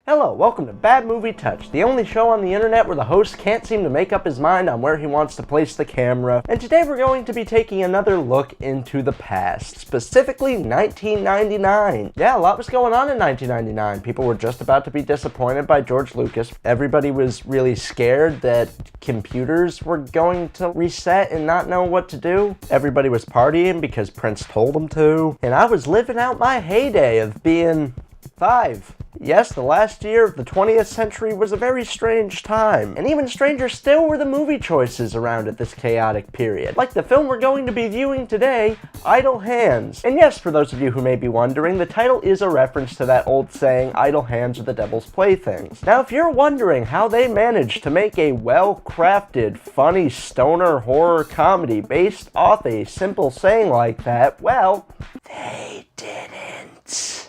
Hello, welcome to Bad Movie Touch, the only show on the internet where the host can't seem to make up his mind on where he wants to place the camera. And today we're going to be taking another look into the past, specifically 1999. Yeah, a lot was going on in 1999. People were just about to be disappointed by George Lucas. Everybody was really scared that computers were going to reset and not know what to do. Everybody was partying because Prince told them to. And I was living out my heyday of being 5. Yes, the last year of the 20th century was a very strange time, and even stranger still were the movie choices around at this chaotic period. Like the film we're going to be viewing today, Idle Hands. And yes, for those of you who may be wondering, the title is a reference to that old saying, idle hands are the devil's playthings. Now, if you're wondering how they managed to make a well-crafted, funny stoner horror comedy based off a simple saying like that, well, they didn't.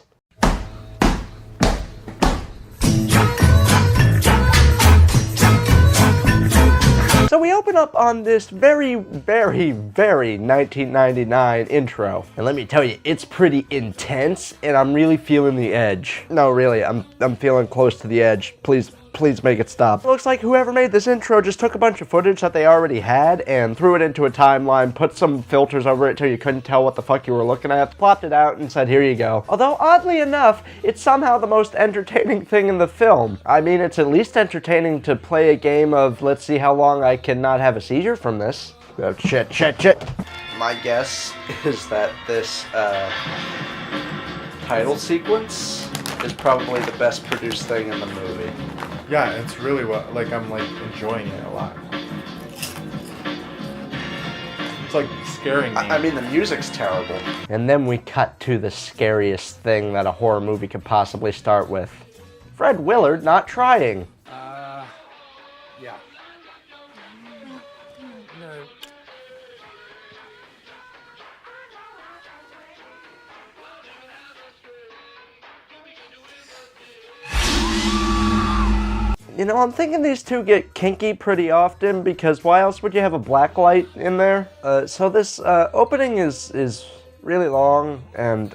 So we open up on this very 1999 intro. And let me tell you, it's pretty intense, and I'm really feeling the edge. No, really, I'm feeling close to the edge. Please make it stop. It looks like whoever made this intro just took a bunch of footage that they already had and threw it into a timeline, put some filters over it till you couldn't tell what the fuck you were looking at, plopped it out, and said, here you go. Although, oddly enough, it's somehow the most entertaining thing in the film. I mean, it's at least entertaining to play a game of, let's see how long I can not have a seizure from this. Oh, shit. My guess is that this, title sequence is probably the best produced thing in the movie. Yeah, it's really what, like, I'm, like, enjoying it a lot. It's, like, scaring me. I mean, the music's terrible. And then we cut to the scariest thing that a horror movie could possibly start with. Fred Willard not trying. Yeah. No. You know, I'm thinking these two get kinky pretty often because why else would you have a black light in there? So this opening is really long, and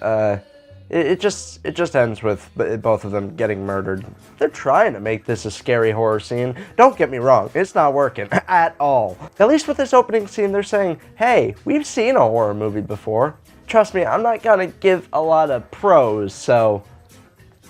it just ends with both of them getting murdered. They're trying to make this a scary horror scene. Don't get me wrong, it's not working at all. At least with this opening scene, they're saying, hey, we've seen a horror movie before. Trust me, I'm not gonna give a lot of pros, so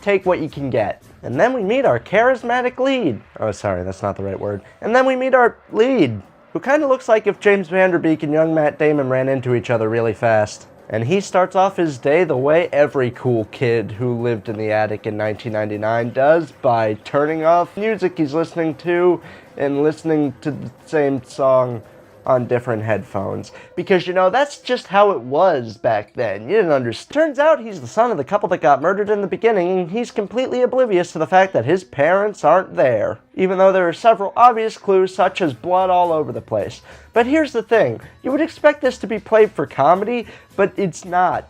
take what you can get. And then we meet our charismatic lead. Oh, sorry, that's not the right word. And then we meet our lead, who kind of looks like if James Van Der Beek and young Matt Damon ran into each other really fast. And he starts off his day the way every cool kid who lived in the attic in 1999 does, by turning off music he's listening to and listening to the same song on different headphones. Because, you know, that's just how it was back then. You didn't understand. Turns out he's the son of the couple that got murdered in the beginning, and he's completely oblivious to the fact that his parents aren't there, even though there are several obvious clues such as blood all over the place. But here's the thing. You would expect this to be played for comedy, but it's not.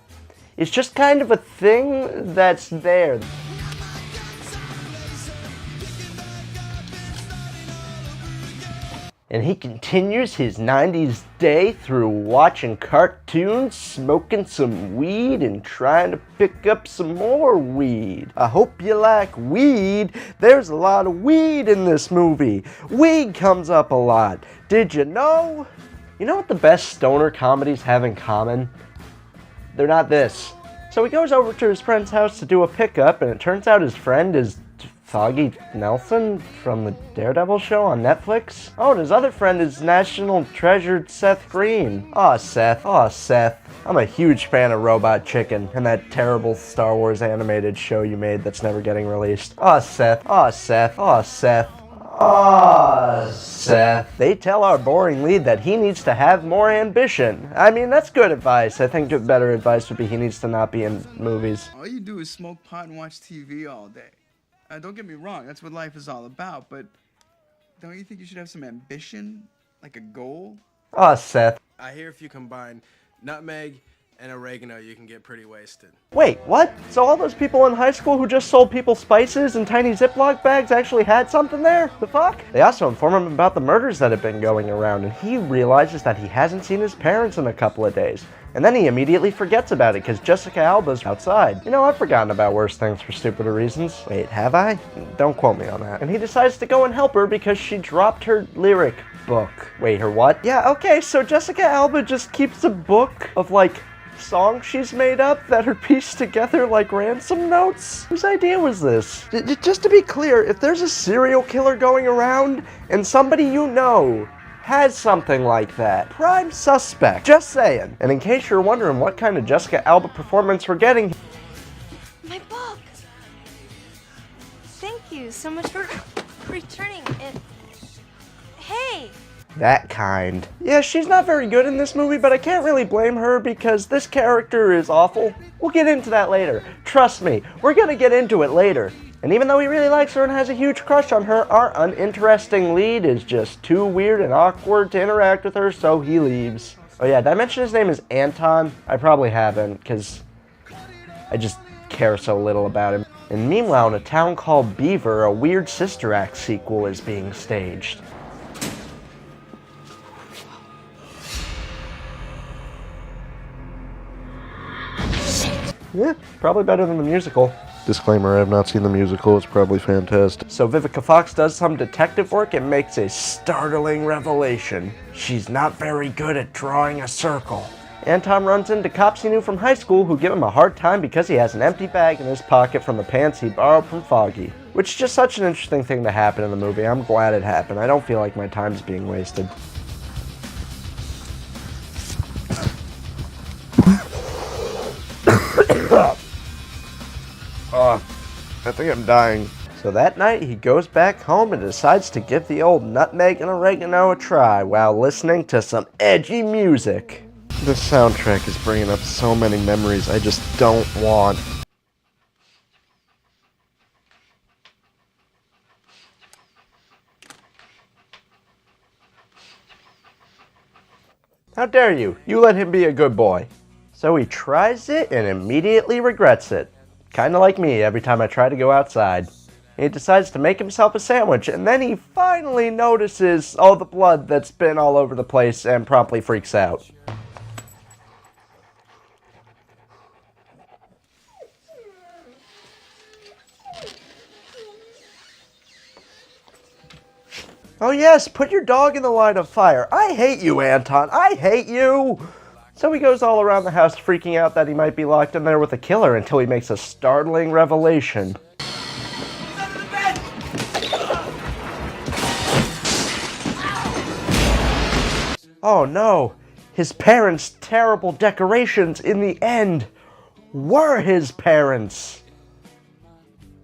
It's just kind of a thing that's there. And he continues his 90s day through watching cartoons, smoking some weed, and trying to pick up some more weed. I hope you like weed. There's a lot of weed in this movie. Weed comes up a lot. Did you know? You know what the best stoner comedies have in common? They're not this. So he goes over to his friend's house to do a pickup, and it turns out his friend is Foggy Nelson from the Daredevil show on Netflix. Oh, and his other friend is national treasured Seth Green. Aw, Seth. I'm a huge fan of Robot Chicken and that terrible Star Wars animated show you made that's never getting released. Aw, Seth. They tell our boring lead that he needs to have more ambition. I mean, that's good advice. I think better advice would be he needs to not be in movies. All you do is smoke pot and watch TV all day. Don't get me wrong, that's what life is all about, but don't you think you should have some ambition? Like a goal? Aw, Seth. I hear if you combine nutmeg, and oregano, you can get pretty wasted. Wait, what? So all those people in high school who just sold people spices in tiny Ziploc bags actually had something there? The fuck? They also inform him about the murders that have been going around, and he realizes that he hasn't seen his parents in a couple of days. And then he immediately forgets about it because Jessica Alba's outside. You know, I've forgotten about worse things for stupider reasons. Wait, have I? Don't quote me on that. And he decides to go and help her because she dropped her lyric book. Wait, her what? Yeah, okay, so Jessica Alba just keeps a book of, like, songs she's made up that are pieced together like ransom notes? Whose idea was this? Just to be clear, if there's a serial killer going around and somebody you know has something like that, prime suspect. Just saying. And in case you're wondering what kind of Jessica Alba performance we're getting... My book! Thank you so much for returning it. Hey! That kind. Yeah, she's not very good in this movie, but I can't really blame her because this character is awful. We'll get into that later. Trust me, we're gonna get into it later. And even though he really likes her and has a huge crush on her, our uninteresting lead is just too weird and awkward to interact with her, so he leaves. Oh yeah, did I mention his name is Anton? I probably haven't, because I just care so little about him. And meanwhile, in a town called Beaver, a weird Sister Act sequel is being staged. Yeah, probably better than the musical. Disclaimer, I have not seen the musical, it's probably fantastic. So Vivica Fox does some detective work and makes a startling revelation. She's not very good at drawing a circle. Anton runs into cops he knew from high school who give him a hard time because he has an empty bag in his pocket from the pants he borrowed from Foggy. Which is just such an interesting thing to happen in the movie. I'm glad it happened. I don't feel like my time's being wasted. I think I'm dying. So that night, he goes back home and decides to give the old nutmeg and oregano a try while listening to some edgy music. The soundtrack is bringing up so many memories I just don't want. How dare you? You let him be a good boy. So he tries it and immediately regrets it. Kinda like me every time I try to go outside. He decides to make himself a sandwich, and then he finally notices all the blood that's been all over the place and promptly freaks out. Oh yes, put your dog in the line of fire. I hate you, Anton. I hate you! So he goes all around the house freaking out that he might be locked in there with a killer until he makes a startling revelation. Oh no, his parents' terrible decorations in the end were his parents.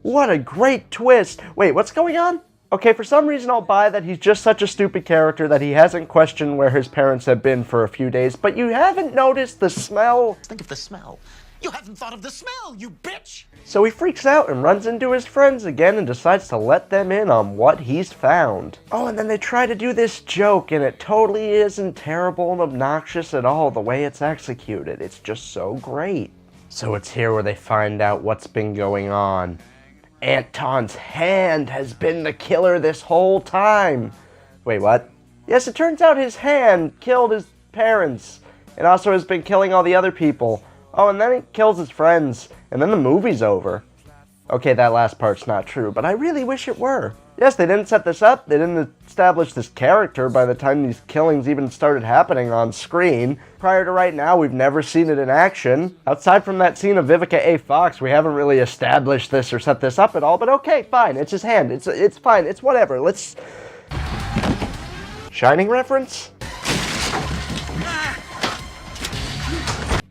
What a great twist. Wait, what's going on? Okay, for some reason I'll buy that he's just such a stupid character that he hasn't questioned where his parents have been for a few days, but you haven't noticed the smell? Think of the smell. You haven't thought of the smell, you bitch! So he freaks out and runs into his friends again and decides to let them in on what he's found. Oh, and then they try to do this joke, and it totally isn't terrible and obnoxious at all the way it's executed. It's just so great. So it's here where they find out what's been going on. Anton's hand has been the killer this whole time. Wait, what? Yes, it turns out his hand killed his parents and also has been killing all the other people. Oh, and then he kills his friends, and then the movie's over. Okay, that last part's not true, but I really wish it were. Yes, they didn't set this up, they didn't establish this character by the time these killings even started happening on screen. Prior to right now, we've never seen it in action. Outside from that scene of Vivica A. Fox, we haven't really established this or set this up at all, but okay, fine, it's his hand, it's fine, it's whatever, let's... Shining reference?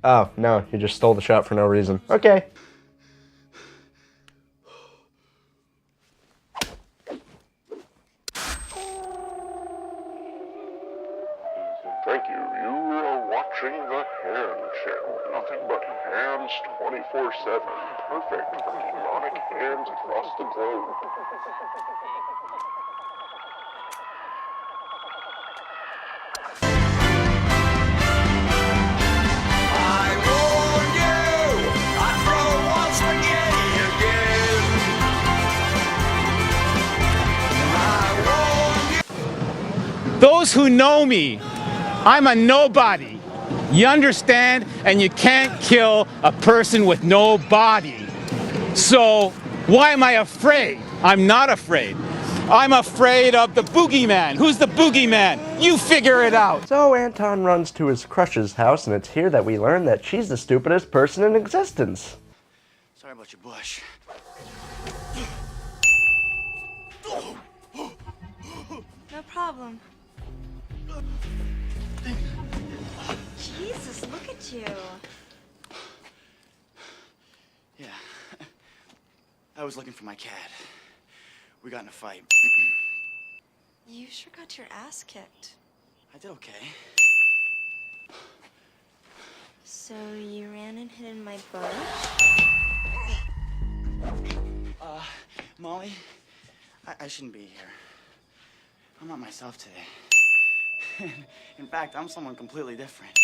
Oh, no, you just stole the shot for no reason. Okay. Thank you. You are watching the Ham Channel. Nothing but hams 24/7. Perfect for demonic hams across the globe. I those who know me, I'm a nobody. You understand? And you can't kill a person with no body. So why am I afraid? I'm not afraid. I'm afraid of the boogeyman. Who's the boogeyman? You figure it out. So Anton runs to his crush's house, and it's here that we learn that she's the stupidest person in existence. Sorry about your bush. No problem. Jesus, look at you. Yeah. I was looking for my cat. We got in a fight. You sure got your ass kicked. I did okay. So you ran and hid in my bush? Molly, I shouldn't be here. I'm not myself today. In fact, I'm someone completely different.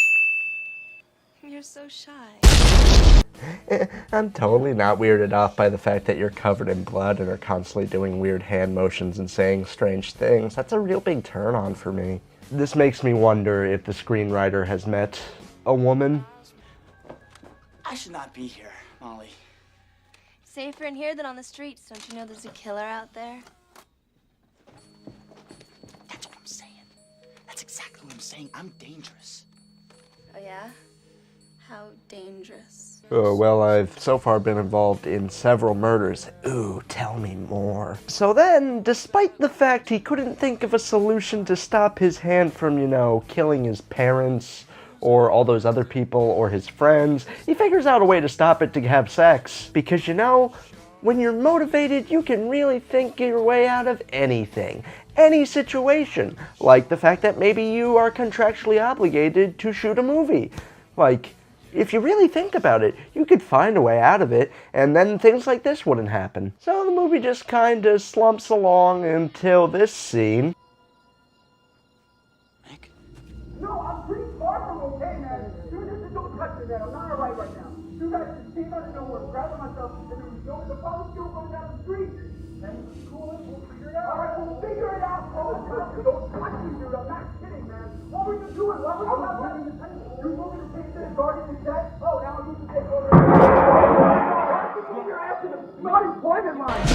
You're so shy. I'm totally not weirded out by the fact that you're covered in blood and are constantly doing weird hand motions and saying strange things. That's a real big turn on for me. This makes me wonder if the screenwriter has met a woman. I should not be here, Molly. Safer in here than on the streets. Don't you know there's a killer out there? That's what I'm saying. That's exactly what I'm saying. I'm dangerous. Oh yeah? How dangerous. Oh, well, I've so far been involved in several murders. Ooh, tell me more. So then, despite the fact he couldn't think of a solution to stop his hand from, you know, killing his parents, or all those other people, or his friends, he figures out a way to stop it to have sex. Because, you know, when you're motivated, you can really think your way out of anything. Any situation. Like the fact that maybe you are contractually obligated to shoot a movie. Like, if you really think about it, you could find a way out of it, and then things like this wouldn't happen. So the movie just kinda slumps along until this scene. Nick? No, I'm pretty far from okay, man. Dude, just don't touch me, man. I'm not alright right now. You guys just came out of nowhere, grabbing myself, and there was no the bottle still going down the street. Man, cool, we'll figure it out. Alright, we'll figure it out. Oh, don't touch me, dude. I'm not kidding, man. What were you doing? What were you doing? You told me to take this guardian and debt? Oh, now you can take over. Put your ass in the unemployment line.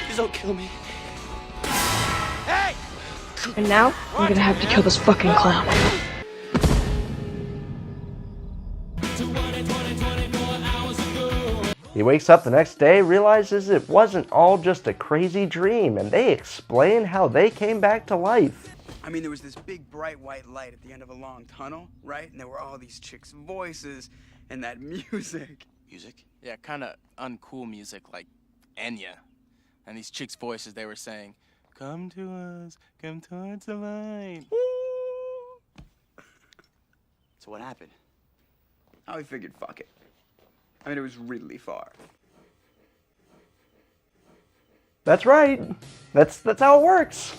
Please don't kill me. Hey! And now, I'm gonna have to kill this fucking clown. He wakes up the next day, realizes it wasn't all just a crazy dream, and they explain how they came back to life. I mean, there was this big bright white light at the end of a long tunnel, right? And there were all these chicks' voices and that music. Music? Yeah, kind of uncool music like Enya. And these chicks' voices, they were saying, "Come to us, come towards the light." So what happened? Oh, we figured, fuck it. I mean, it was really far. That's right. That's how it works.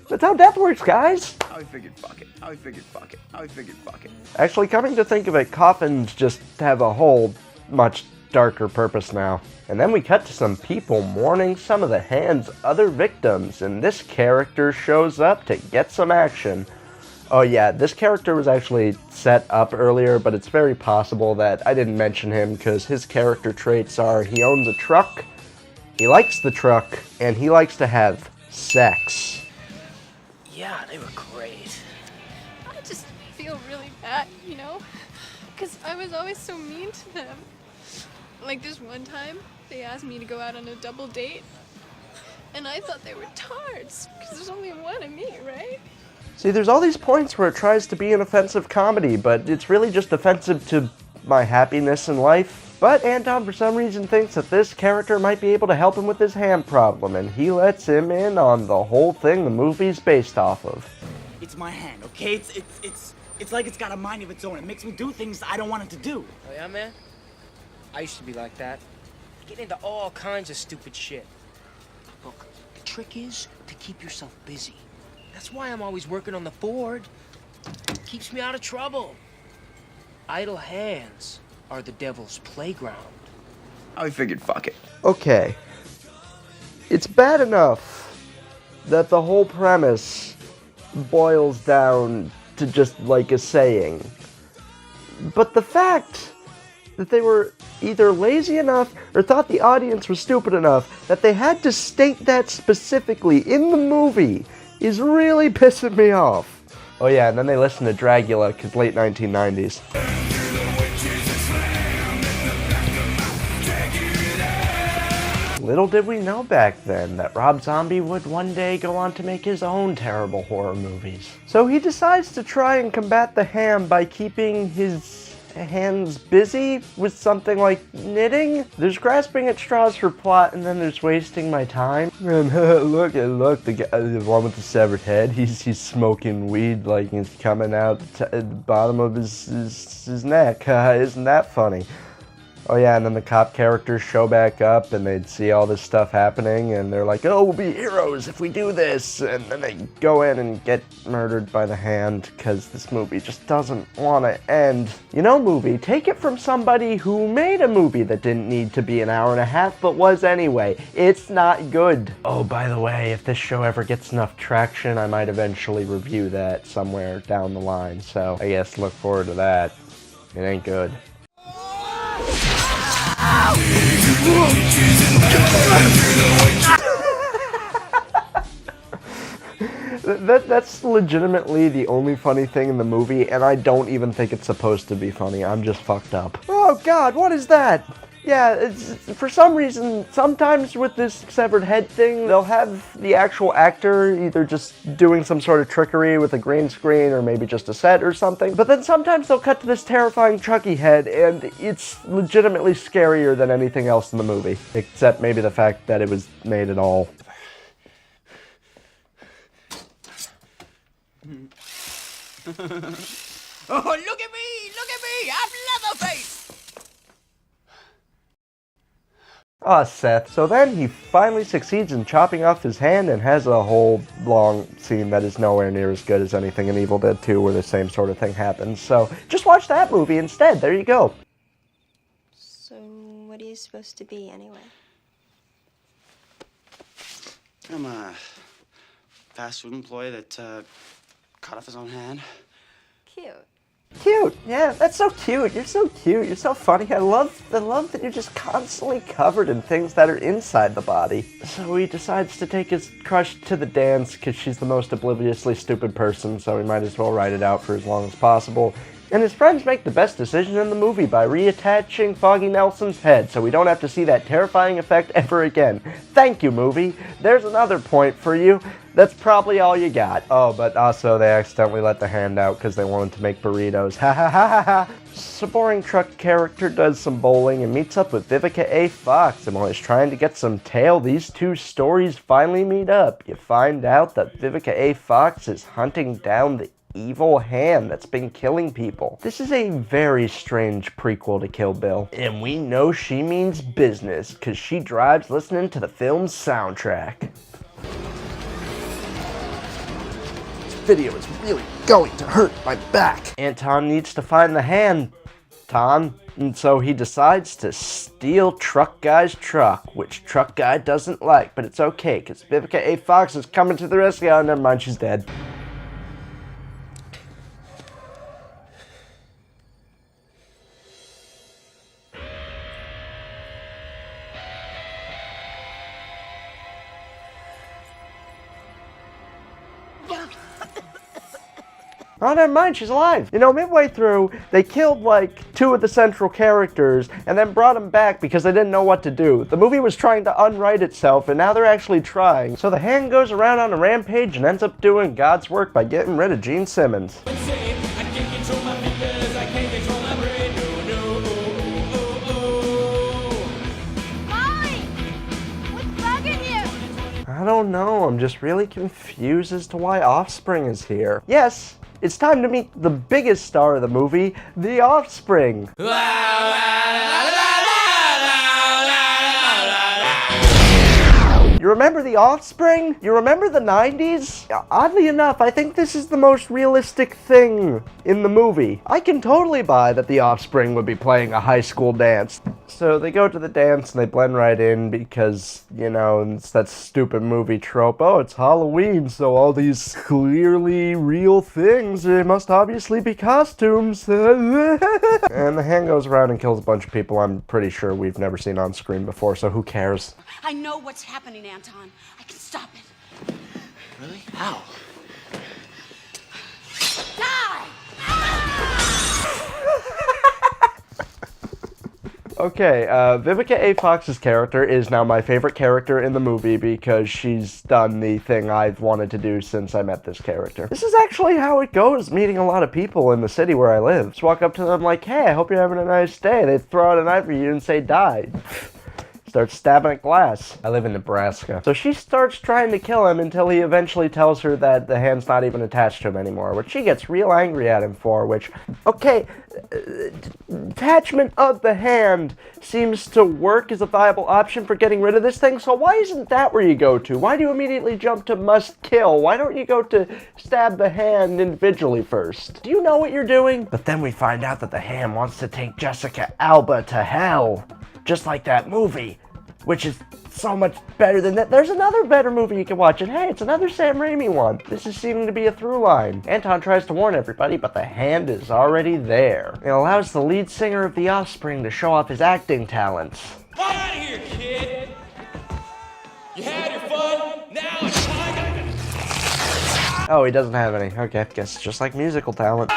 That's how death works, guys. Oh, we figured, fuck it. Oh, we figured, fuck it. Oh, we figured, fuck it. Actually, coming to think of it, coffins just have a whole much darker purpose now. And then we cut to some people mourning some of the Hand's other victims, and this character shows up to get some action. Oh yeah, this character was actually set up earlier, but it's very possible that I didn't mention him because his character traits are he owns a truck, he likes the truck, and he likes to have sex. Yeah, they were great. I just feel really bad, you know? Because I was always so mean to them. Like this one time, they asked me to go out on a double date. And I thought they were tards, because there's only one of me, right? See, there's all these points where it tries to be an offensive comedy, but it's really just offensive to my happiness in life. But Anton, for some reason, thinks that this character might be able to help him with his hand problem, and he lets him in on the whole thing the movie's based off of. It's my hand, okay? It's like it's got a mind of its own. It makes me do things I don't want it to do. Oh yeah, man? I used to be like that. Get into all kinds of stupid shit. Look, the trick is to keep yourself busy. That's why I'm always working on the board. Keeps me out of trouble. Idle hands are the devil's playground. I figured, fuck it. Okay. It's bad enough that the whole premise boils down to just like a saying. But the fact that they were either lazy enough or thought the audience was stupid enough that they had to state that specifically in the movie is really pissing me off. Oh yeah, and then they listened to Dracula, because late 1990s. Little did we know back then that Rob Zombie would one day go on to make his own terrible horror movies. So he decides to try and combat the ham by keeping his hands busy with something like knitting. There's grasping at straws for plot, and then there's wasting my time. And look, the guy, the one with the severed head, he's smoking weed like it's coming out the bottom of his neck. Isn't that funny? Oh yeah, and then the cop characters show back up and they'd see all this stuff happening and they're like, oh, we'll be heroes if we do this. And then they go in and get murdered by the hand because this movie just doesn't want to end. You know, movie, take it from somebody who made a movie that didn't need to be an hour and a half but was anyway. It's not good. Oh, by the way, if this show ever gets enough traction, I might eventually review that somewhere down the line. So I guess look forward to that. It ain't good. That's legitimately the only funny thing in the movie, and I don't even think it's supposed to be funny. I'm just fucked up. Oh god, what is that? Yeah, it's, for some reason, sometimes with this severed head thing, they'll have the actual actor either just doing some sort of trickery with a green screen or maybe just a set or something, but then sometimes they'll cut to this terrifying Chucky head, and it's legitimately scarier than anything else in the movie, except maybe the fact that it was made at all. Oh, look at me, I'm Leatherface! Ah, Seth. So then he finally succeeds in chopping off his hand and has a whole long scene that is nowhere near as good as anything in Evil Dead 2 where the same sort of thing happens. So just watch that movie instead. There you go. So, what are you supposed to be anyway? I'm a fast food employee that cut off his own hand. Cute. Cute, yeah, that's so cute. You're so cute. You're so funny. I love that you're just constantly covered in things that are inside the body. So he decides to take his crush to the dance because she's the most obliviously stupid person, so he might as well ride it out for as long as possible. And his friends make the best decision in the movie by reattaching Foggy Nelson's head so we don't have to see that terrifying effect ever again. Thank you, movie. There's another point for you. That's probably all you got. Oh, but also they accidentally let the hand out because they wanted to make burritos. Ha ha ha ha ha. So boring truck character does some bowling and meets up with Vivica A. Fox, and while he's trying to get some tail, these two stories finally meet up. You find out that Vivica A. Fox is hunting down the evil hand that's been killing people. This is a very strange prequel to Kill Bill, and we know she means business because she drives listening to the film's soundtrack. This video is really going to hurt my back. Anton needs to find the hand, and so he decides to steal Truck Guy's truck, which Truck Guy doesn't like, but it's okay because Vivica A. Fox is coming to the rescue. Oh, never mind, she's dead. Oh, never mind, she's alive. You know, midway through, they killed like 2 of the central characters and then brought them back because they didn't know what to do. The movie was trying to unwrite itself and now they're actually trying. So the hand goes around on a rampage and ends up doing God's work by getting rid of Gene Simmons. I don't know, I'm just really confused as to why Offspring is here. Yes, it's time to meet the biggest star of the movie, The Offspring. You remember The Offspring? You remember the 90s? Oddly enough, I think this is the most realistic thing in the movie. I can totally buy that The Offspring would be playing a high school dance. So they go to the dance and they blend right in because, you know, it's that stupid movie trope. Oh, it's Halloween, so all these clearly real things, they must obviously be costumes. And the hand goes around and kills a bunch of people I'm pretty sure we've never seen on screen before, so who cares? I know what's happening, Anton. I can stop it. Really? How? Die! Okay, Vivica A. Fox's character is now my favorite character in the movie because she's done the thing I've wanted to do since I met this character. This is actually how it goes meeting a lot of people in the city where I live. Just walk up to them like, hey, I hope you're having a nice day. They throw out a knife at you and say, die. Starts stabbing at glass. I live in Nebraska. So she starts trying to kill him until he eventually tells her that the hand's not even attached to him anymore, which she gets real angry at him for, which, okay, attachment of the hand seems to work as a viable option for getting rid of this thing, so why isn't that where you go to? Why do you immediately jump to must kill? Why don't you go to stab the hand individually first? Do you know what you're doing? But then we find out that the hand wants to take Jessica Alba to hell, just like that movie, which is so much better than that. There's another better movie you can watch, and hey, it's another Sam Raimi one. This is seeming to be a through line. Anton tries to warn everybody, but the hand is already there. It allows the lead singer of The Offspring to show off his acting talents. Get out of here, kid! You had your fun, now it's time to... Oh, he doesn't have any. Okay, guess it's just like musical talent.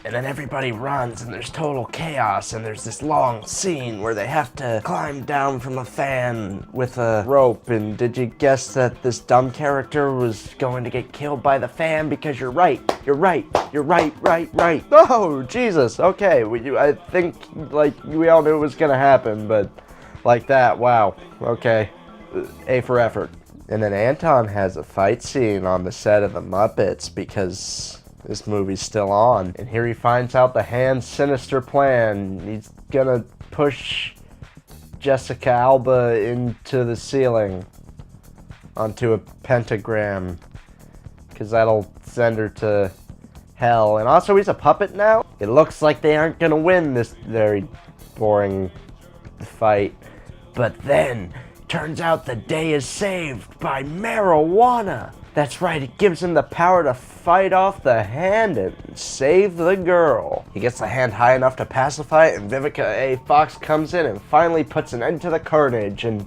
And then everybody runs, and there's total chaos, and there's this long scene where they have to climb down from a fan with a rope. And did you guess that this dumb character was going to get killed by the fan? Because you're right. Right. Oh, Jesus. Okay, I think, like, we all knew it was gonna happen, but like that, wow. Okay. A for effort. And then Anton has a fight scene on the set of The Muppets because this movie's still on. And here he finds out the hand's sinister plan. He's gonna push Jessica Alba into the ceiling onto a pentagram because that'll send her to hell. And also he's a puppet now. It looks like they aren't gonna win this very boring fight. But then, turns out the day is saved by marijuana. That's right, it gives him the power to fight off the hand and save the girl. He gets the hand high enough to pacify it, and Vivica A. Fox comes in and finally puts an end to the carnage and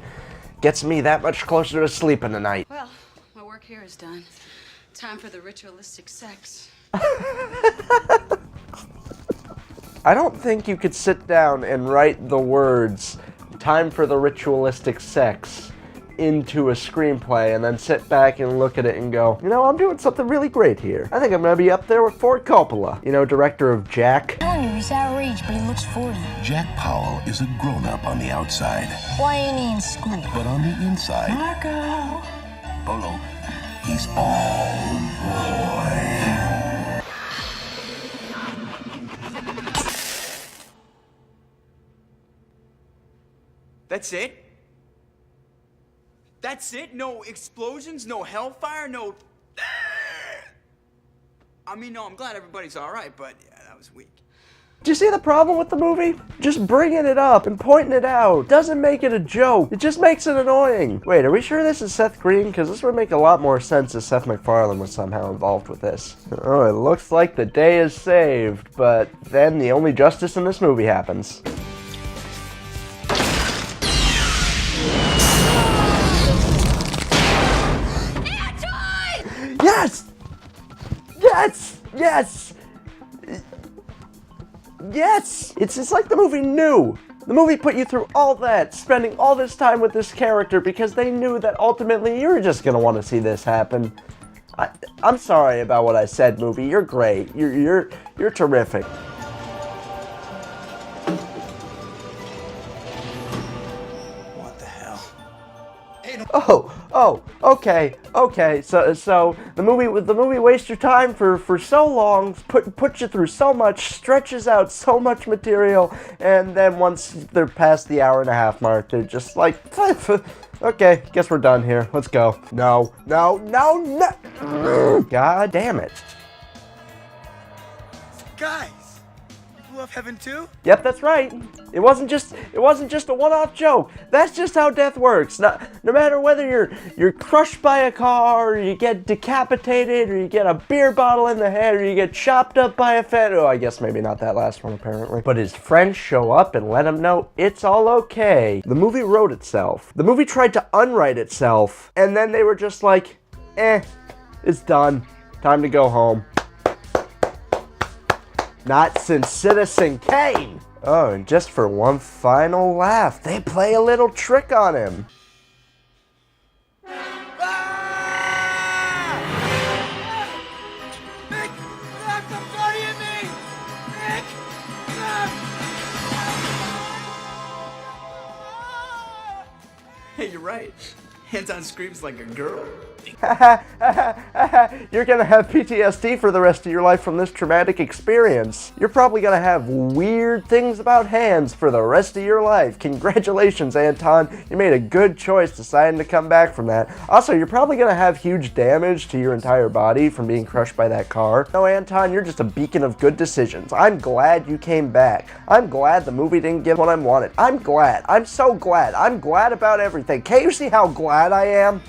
gets me that much closer to sleeping tonight. Well, my work here is done. Time for the ritualistic sex. I don't think you could sit down and write the words, time for the ritualistic sex, into a screenplay and then sit back and look at it and go, you know, I'm doing something really great here. I think I'm gonna be up there with Ford Coppola, you know, director of Jack. He's our age, but he looks 40. Jack Powell is a grown-up on the outside. Why ain't he in school? But on the inside, Marco. Bolo, he's all boy. That's it? That's it? No explosions, no hellfire, no... I mean, no, I'm glad everybody's all right, but yeah, that was weak. Do you see the problem with the movie? Just bringing it up and pointing it out doesn't make it a joke. It just makes it annoying. Wait, are we sure this is Seth Green? Because this would make a lot more sense if Seth MacFarlane was somehow involved with this. Oh, it looks like the day is saved, but then the only justice in this movie happens. Yes! Yes! Yes! Yes! It's like the movie knew. The movie put you through all that, spending all this time with this character because they knew that ultimately you're just gonna want to see this happen. I'm sorry about what I said, movie. You're great. You're terrific. What the hell? Oh, okay. So the movie wastes your time for so long, puts you through so much, stretches out so much material, and then once they're past the hour-and-a-half mark, they're just like, okay, guess we're done here. Let's go. No. God damn it. Guys, you love heaven too? Yep, that's right. It wasn't just a one-off joke. That's just how death works. No matter whether you're crushed by a car, or you get decapitated, or you get a beer bottle in the head, or you get chopped up by a fan. Oh, I guess maybe not that last one apparently. But his friends show up and let him know it's all okay. The movie wrote itself. The movie tried to unwrite itself, and then they were just like, it's done. Time to go home. Not since Citizen Kane! Oh, and just for one final laugh, they play a little trick on him. Hey, you're right. Anton screams like a girl. You're gonna have PTSD for the rest of your life from this traumatic experience. You're probably gonna have weird things about hands for the rest of your life. Congratulations, Anton. You made a good choice deciding to come back from that. Also, you're probably gonna have huge damage to your entire body from being crushed by that car. No, Anton, you're just a beacon of good decisions. I'm glad you came back. I'm glad the movie didn't get what I wanted. I'm glad. I'm so glad. I'm glad about everything. Can't you see how glad I am?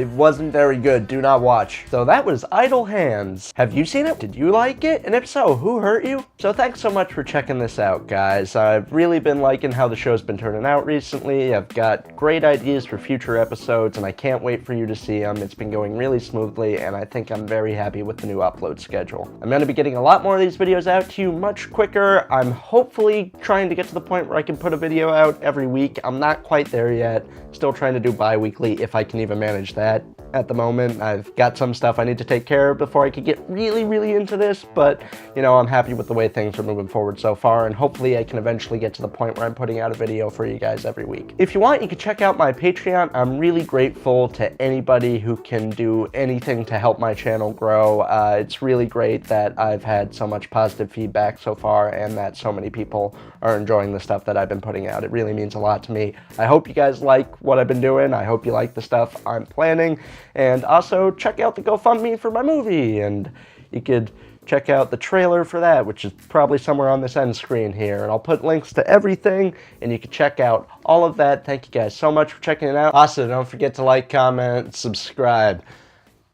It wasn't very good. Do not watch. So that was Idle Hands. Have you seen it? Did you like it? And if so, who hurt you? So thanks so much for checking this out, guys. I've really been liking how the show's been turning out recently. I've got great ideas for future episodes, and I can't wait for you to see them. It's been going really smoothly, and I think I'm very happy with the new upload schedule. I'm going to be getting a lot more of these videos out to you much quicker. I'm hopefully trying to get to the point where I can put a video out every week. I'm not quite there yet. Still trying to do bi-weekly if I can even manage that at the moment. I've got some stuff I need to take care of before I could get really into this, but you know, I'm happy with the way things are moving forward so far, and hopefully I can eventually get to the point where I'm putting out a video for you guys every week. If you want, you can check out my Patreon. I'm really grateful to anybody who can do anything to help my channel grow. It's really great that I've had so much positive feedback so far and that so many people are enjoying the stuff that I've been putting out. It really means a lot to me. I hope you guys like what I've been doing. I hope you like the stuff I'm planning, and also check out the GoFundMe for my movie, and you could check out the trailer for that, which is probably somewhere on this end screen here, and I'll put links to everything, and you can check out all of that. Thank you guys so much for checking it out. Also, don't forget to like, comment, subscribe.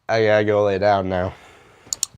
I gotta go lay down now.